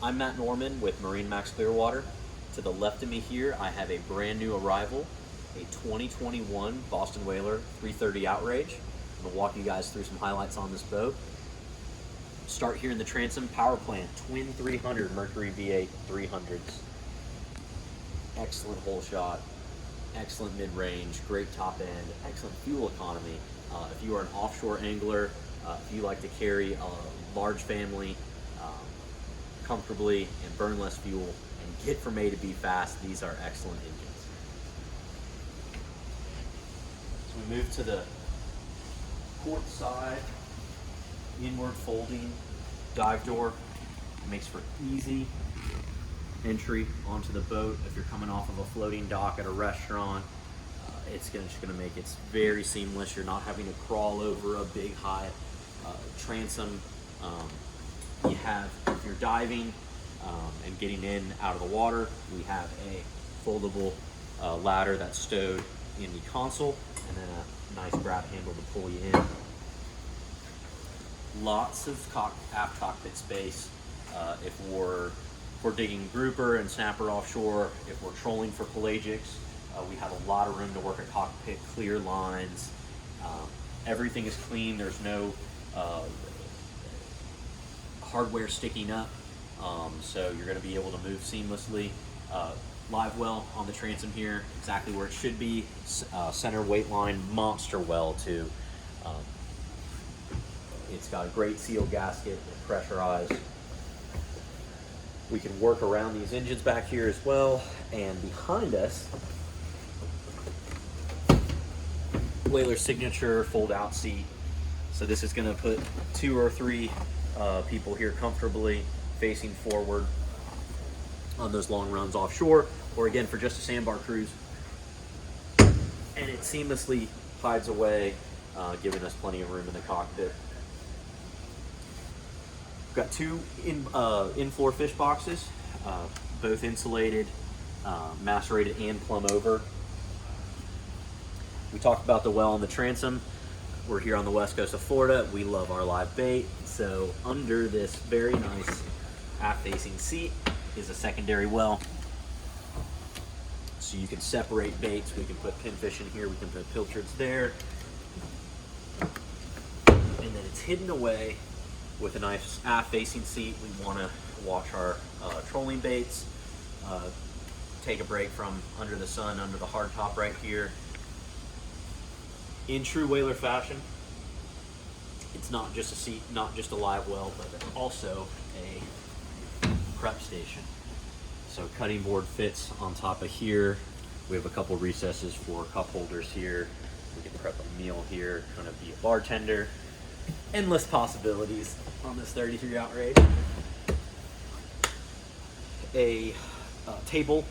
I'm Matt Norman with MarineMax Clearwater. To the left of me here, I have a brand new arrival, a 2021 Boston Whaler 330 Outrage. I'm going to walk you guys through some highlights on this boat. Start here in the Transom power plant, twin 300 Mercury V8 300s. Excellent hole shot, excellent mid-range, great top end, excellent fuel economy. If you are an offshore angler, if you like to carry a large family comfortably and burn less fuel and get from A to B fast, these are excellent engines. So we move to the port side, inward folding dive door. It makes for easy entry onto the boat. If you're coming off of a floating dock at a restaurant, it's just going to make it very seamless. You're not having to crawl over a big high transom. You have, if you're diving and getting in out of the water, we have a foldable ladder that's stowed in the console, and then a nice grab handle to pull you in. Lots of aft cockpit space. If we're digging grouper and snapper offshore, if we're trolling for pelagics, we have a lot of room to work at cockpit, clear lines. Everything is clean. There's no hardware sticking up, so you're going to be able to move seamlessly. Live well on the transom here, exactly where it should be. Center weight line, monster well too. It's got a great seal gasket, pressurized. We can work around these engines back here as well, and behind us, Whaler signature fold-out seat. So this is going to put 2 or 3 people here comfortably facing forward on those long runs offshore, or again for just a sandbar cruise. And it seamlessly hides away, giving us plenty of room in the cockpit. We've got 2 in-floor fish boxes, both insulated, macerated, and plumb over. We talked about the well on the transom. We're here on the west coast of Florida. We love our live bait. So under this very nice aft-facing seat is a secondary well. So you can separate baits. We can put pinfish in here. We can put pilchards there. And then it's hidden away with a nice aft-facing seat. We want to watch our trolling baits. Take a break from under the sun, under the hard top right here. In true whaler fashion, it's not just a seat, not just a live well, but also a prep station. So cutting board fits on top of here. We have a couple recesses for cup holders here. We can prep a meal here, kind of be a bartender. Endless possibilities on this 33 Outrage. A table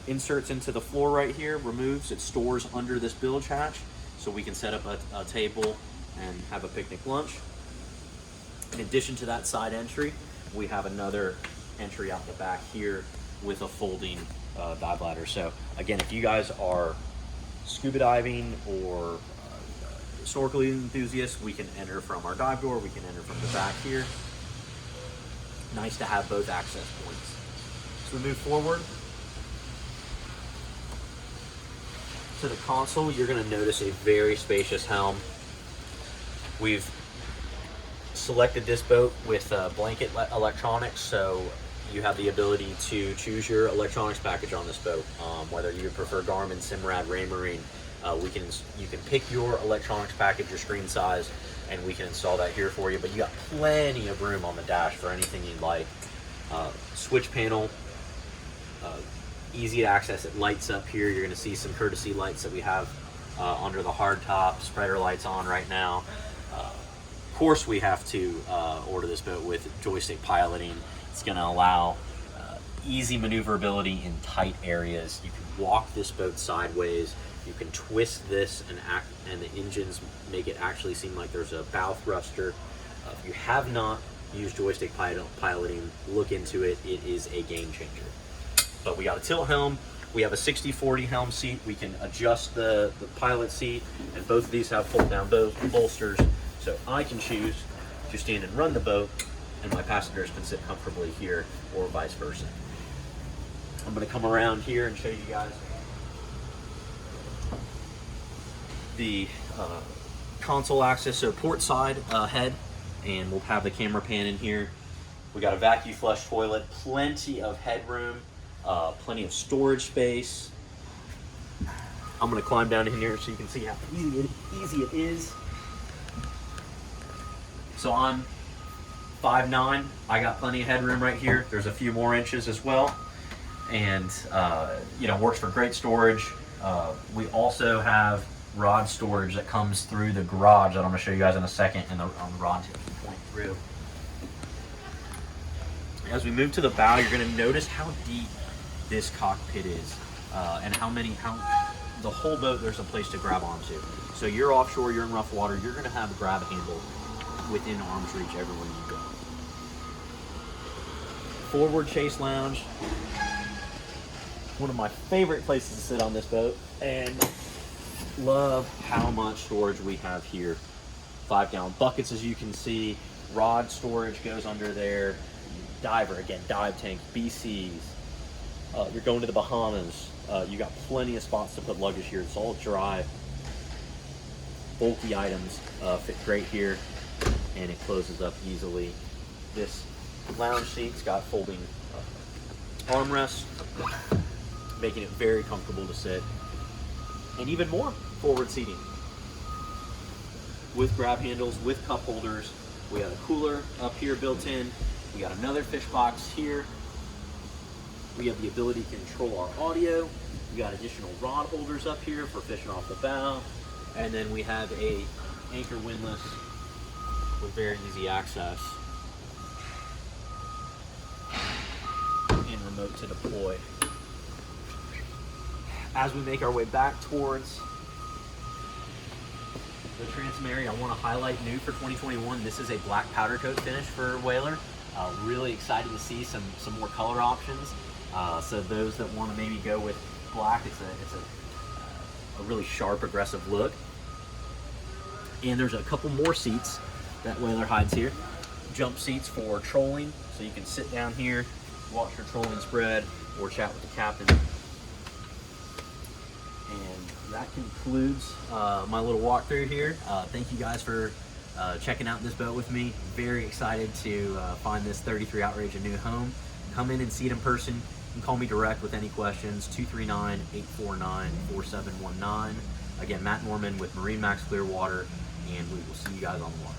inserts into the floor right here, removes, it stores under this bilge hatch. So we can set up a table and have a picnic lunch. In addition to that side entry, we have another entry out the back here with a folding dive ladder. So again, if you guys are scuba diving or snorkeling enthusiasts, we can enter from our dive door, we can enter from the back here. Nice to have both access points. So we move forward to the console, you're going to notice a very spacious helm. We've selected this boat with blanket electronics, so you have the ability to choose your electronics package on this boat. Whether you prefer Garmin, Simrad, Raymarine, you can pick your electronics package, your screen size, and we can install that here for you. But you got plenty of room on the dash for anything you'd like. Switch panel. Easy to access. It lights up here. You're going to see some courtesy lights that we have under the hard top. Spreader lights on right now. Of course, we have to order this boat with joystick piloting. It's going to allow easy maneuverability in tight areas. You can walk this boat sideways. You can twist this and the engines make it actually seem like there's a bow thruster. If you have not used joystick piloting, look into it. It is a game changer. But we got a tilt helm, we have a 60-40 helm seat, we can adjust the pilot seat, and both of these have fold down bolsters, so I can choose to stand and run the boat, and my passengers can sit comfortably here or vice versa. I'm going to come around here and show you guys the console access, so port side head, and we'll have the camera pan in here. We got a vacuum flush toilet, plenty of headroom, plenty of storage space. I'm going to climb down in here so you can see how easy it is. So I'm 5'9", I got plenty of headroom right here. There's a few more inches as well, and you know, works for great storage. We also have rod storage that comes through the garage that I'm going to show you guys in a second, and on the rod tips we point through. As we move to the bow, you're going to notice how deep this cockpit is, and how the whole boat there's a place to grab onto. So you're offshore, you're in rough water, you're going to have a grab handle within arm's reach everywhere you go. Forward chase lounge, one of my favorite places to sit on this boat, and love how much storage we have here. 5-gallon buckets, as you can see. Rod storage goes under there. Diver, again, dive tank, BCs. You're going to the Bahamas. You got plenty of spots to put luggage here. It's all dry. Bulky items fit great here, and it closes up easily. This lounge seat's got folding armrests, making it very comfortable to sit, and even more forward seating with grab handles, with cup holders. We got a cooler up here built in. We got another fish box here. We have the ability to control our audio. We got additional rod holders up here for fishing off the bow. And then we have a anchor windlass with very easy access and remote to deploy. As we make our way back towards the transom area, I want to highlight new for 2021. This is a black powder coat finish for Whaler. Really excited to see some more color options. So those that want to maybe go with black, it's a really sharp, aggressive look. And there's a couple more seats that Whaler hides here. Jump seats for trolling, so you can sit down here, watch your trolling spread, or chat with the captain. And that concludes my little walkthrough here. Thank you guys for checking out this boat with me. Very excited to find this 33 Outrage a new home. Come in and see it in person. You can call me direct with any questions, 239-849-4719. Again, Matt Norman with MarineMax Clearwater, and we will see you guys on the water.